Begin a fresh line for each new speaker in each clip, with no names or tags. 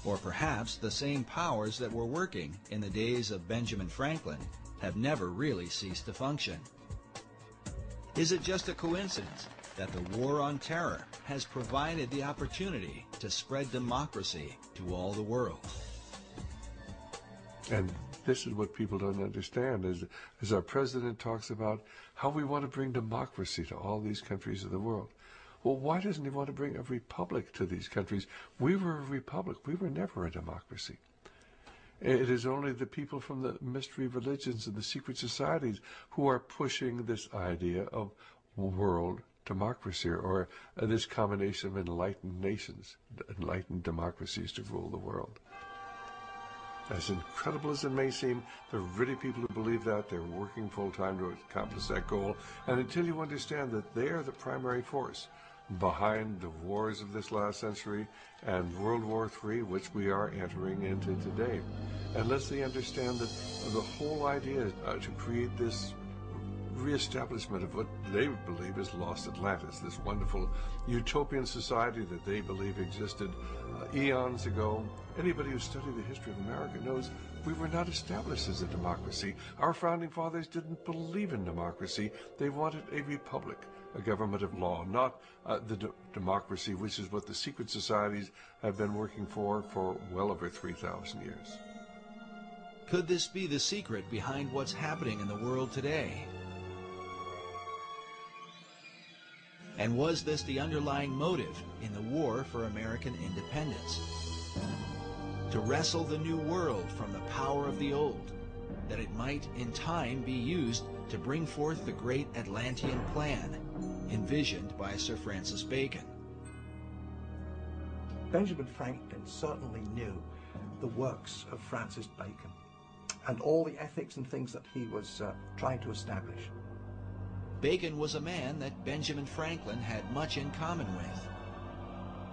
Or perhaps the same powers that were working in the days of Benjamin Franklin have never really ceased to function. Is it just a coincidence that the War on Terror has provided the opportunity to spread democracy to all the world?
And this is what people don't understand, as our president talks about how we want to bring democracy to all these countries of the world. Well, why doesn't he want to bring a republic to these countries? We were a republic. We were never a democracy. It is only the people from the mystery religions and the secret societies who are pushing this idea of world democracy, or this combination of enlightened nations, enlightened democracies to rule the world. As incredible as it may seem, there are really people who believe that. They're working full-time to accomplish that goal. And until you understand that they are the primary force behind the wars of this last century and World War III, which we are entering into today, unless they understand that the whole idea is to create this reestablishment of what they believe is lost Atlantis, this wonderful utopian society that they believe existed eons ago. Anybody who studied the history of America knows we were not established as a democracy. Our founding fathers didn't believe in democracy. They wanted a republic, a government of law, not the democracy, which is what the secret societies have been working for well over 3,000 years.
Could this be the secret behind what's happening in the world today? And was this the underlying motive in the war for American independence? To wrestle the new world from the power of the old, that it might in time be used to bring forth the great Atlantean plan envisioned by Sir Francis Bacon.
Benjamin Franklin certainly knew the works of Francis Bacon and all the ethics and things that he was trying to establish.
Bacon was a man that Benjamin Franklin had much in common with.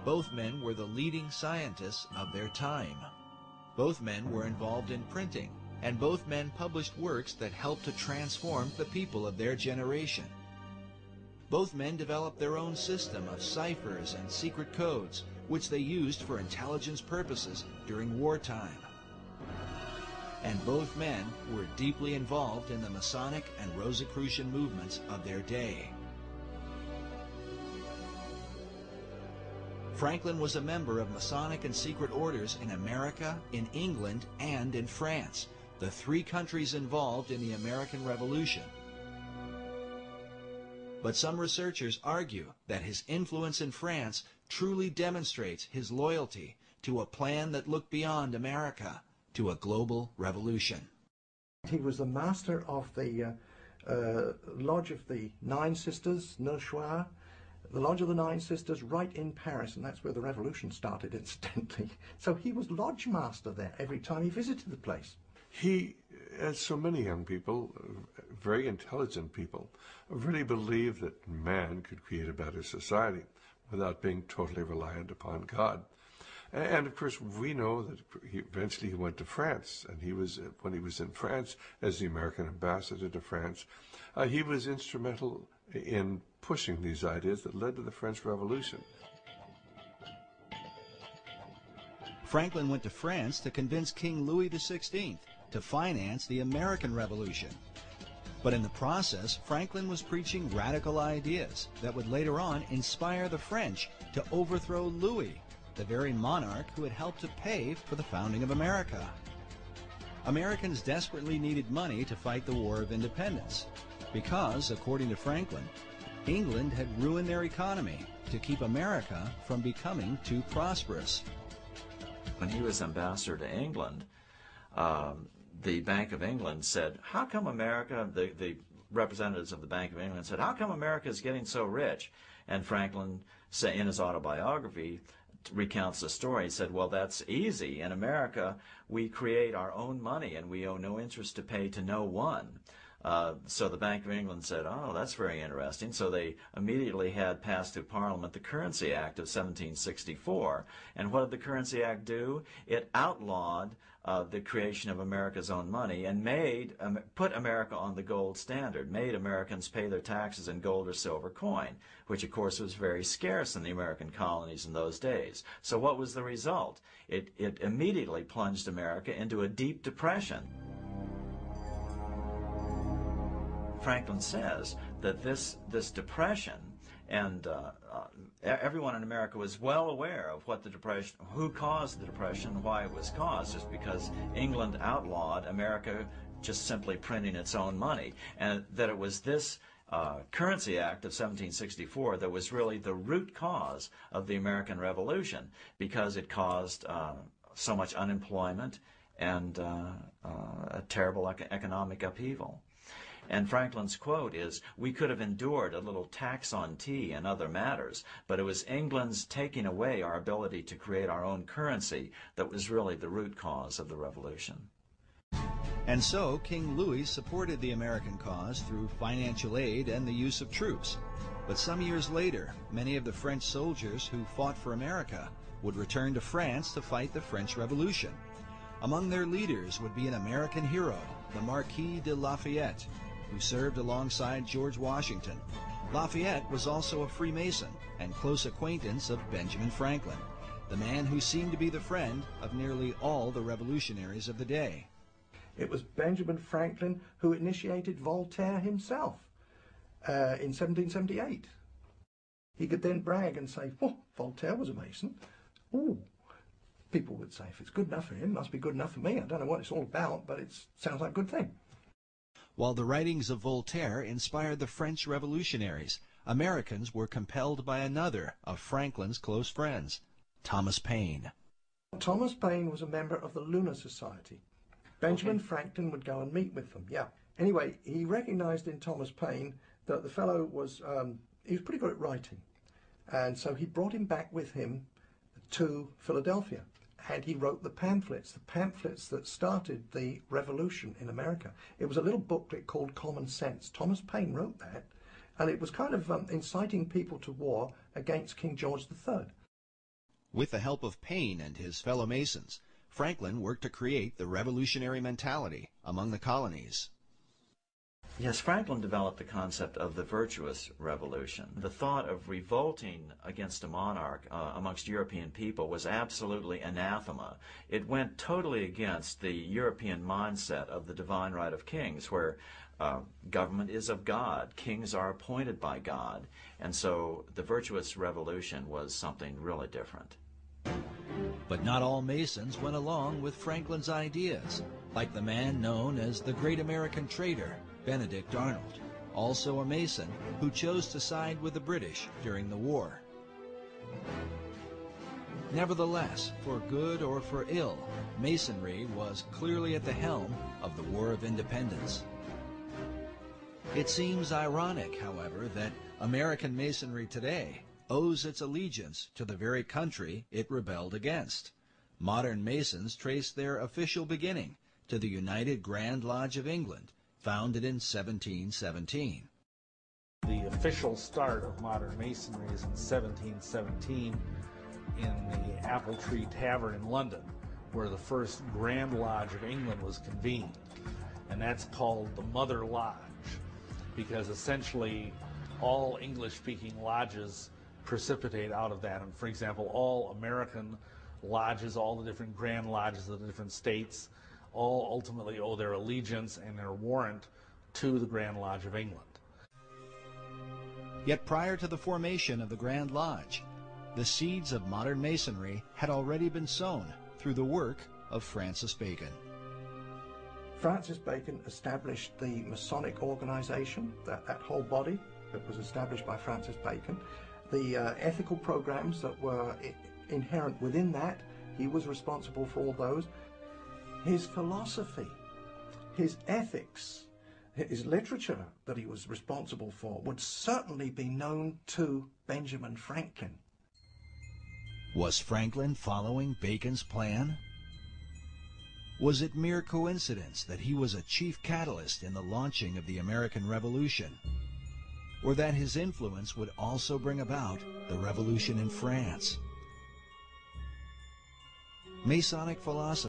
Both men were the leading scientists of their time. Both men were involved in printing, and both men published works that helped to transform the people of their generation. Both men developed their own system of ciphers and secret codes, which they used for intelligence purposes during wartime. And both men were deeply involved in the Masonic and Rosicrucian movements of their day. Franklin was a member of Masonic and secret orders in America, in England, and in France, the three countries involved in the American Revolution. But some researchers argue that his influence in France truly demonstrates his loyalty to a plan that looked beyond America, to a global revolution.
He was the master of the Lodge of the Nine Sisters, N.W.O, the Lodge of the Nine Sisters right in Paris, and that's where the revolution started, incidentally. So he was lodge master there every time he visited the place.
He, as so many young people, very intelligent people, really believed that man could create a better society without being totally reliant upon God. And of course, we know that eventually he went to France, and when he was in France as the American ambassador to France, he was instrumental in pushing these ideas that led to the French Revolution.
Franklin went to France to convince King Louis XVI to finance the American Revolution. But in the process, Franklin was preaching radical ideas that would later on inspire the French to overthrow Louis, the very monarch who had helped to pave for the founding of America. Americans desperately needed money to fight the War of Independence because, according to Franklin, England had ruined their economy to keep America from becoming too prosperous.
When he was ambassador to England, the Bank of England said, how come America, the representatives of the Bank of England said, how come America is getting so rich? And Franklin, in his autobiography, recounts the story. He said, well, that's easy. In America, we create our own money and we owe no interest to pay to no one. So the Bank of England said, oh, that's very interesting. So they immediately had passed through Parliament the Currency Act of 1764. And what did the Currency Act do? It outlawed the creation of America's own money and put America on the gold standard, made Americans pay their taxes in gold or silver coin, which of course was very scarce in the American colonies in those days. So what was the result? It immediately plunged America into a deep depression. Franklin says that this depression, and everyone in America was well aware of what the depression, who caused the depression, why it was caused, just because England outlawed America just simply printing its own money, and that it was this Currency Act of 1764 that was really the root cause of the American Revolution, because it caused so much unemployment and a terrible economic upheaval. And Franklin's quote is, "We could have endured a little tax on tea and other matters, but it was England's taking away our ability to create our own currency that was really the root cause of the revolution."
And so King Louis supported the American cause through financial aid and the use of troops. But some years later, many of the French soldiers who fought for America would return to France to fight the French Revolution. Among their leaders would be an American hero, the Marquis de Lafayette, who served alongside George Washington. Lafayette was also a Freemason and close acquaintance of Benjamin Franklin, the man who seemed to be the friend of nearly all the revolutionaries of the day.
It was Benjamin Franklin who initiated Voltaire himself in 1778. He could then brag and say, "Oh, Voltaire was a Mason." Ooh. People would say, if it's good enough for him, it must be good enough for me. I don't know what it's all about, but it sounds like a good thing.
While the writings of Voltaire inspired the French revolutionaries, Americans were compelled by another of Franklin's close friends, Thomas Paine.
Thomas Paine was a member of the Lunar Society. Benjamin Franklin would go and meet with them, yeah. Anyway, he recognized in Thomas Paine that the fellow was, he was pretty good at writing. And so he brought him back with him to Philadelphia. And he wrote the pamphlets that started the revolution in America. It was a little booklet called Common Sense. Thomas Paine wrote that, and it was kind of inciting people to war against King George III.
With the help of Paine and his fellow Masons, Franklin worked to create the revolutionary mentality among the colonies.
Yes, Franklin developed the concept of the virtuous revolution. The thought of revolting against a monarch amongst European people was absolutely anathema. It went totally against the European mindset of the divine right of kings, where government is of God, kings are appointed by God, and so the virtuous revolution was something really different.
But not all Masons went along with Franklin's ideas, like the man known as the Great American Traitor, Benedict Arnold, also a Mason who chose to side with the British during the war. Nevertheless, for good or for ill, Masonry was clearly at the helm of the War of Independence. It seems ironic, however, that American Masonry today owes its allegiance to the very country it rebelled against. Modern Masons trace their official beginning to the United Grand Lodge of England, founded in 1717.
The official start of modern Masonry is in 1717 in the Apple Tree Tavern in London, where the first Grand Lodge of England was convened. And that's called the Mother Lodge, because essentially all English-speaking lodges precipitate out of that. And for example, all American lodges, all the different Grand Lodges of the different states, all ultimately owe their allegiance and their warrant to the Grand Lodge of England.
Yet prior to the formation of the Grand Lodge, the seeds of modern Masonry had already been sown through the work of Francis Bacon.
Francis Bacon established the Masonic organization, that whole body that was established by Francis Bacon. The ethical programs that were inherent within that, he was responsible for all those. His philosophy, his ethics, his literature that he was responsible for would certainly be known to Benjamin Franklin.
Was Franklin following Bacon's plan? Was it mere coincidence that he was a chief catalyst in the launching of the American Revolution? Or that his influence would also bring about the revolution in France? Masonic philosophy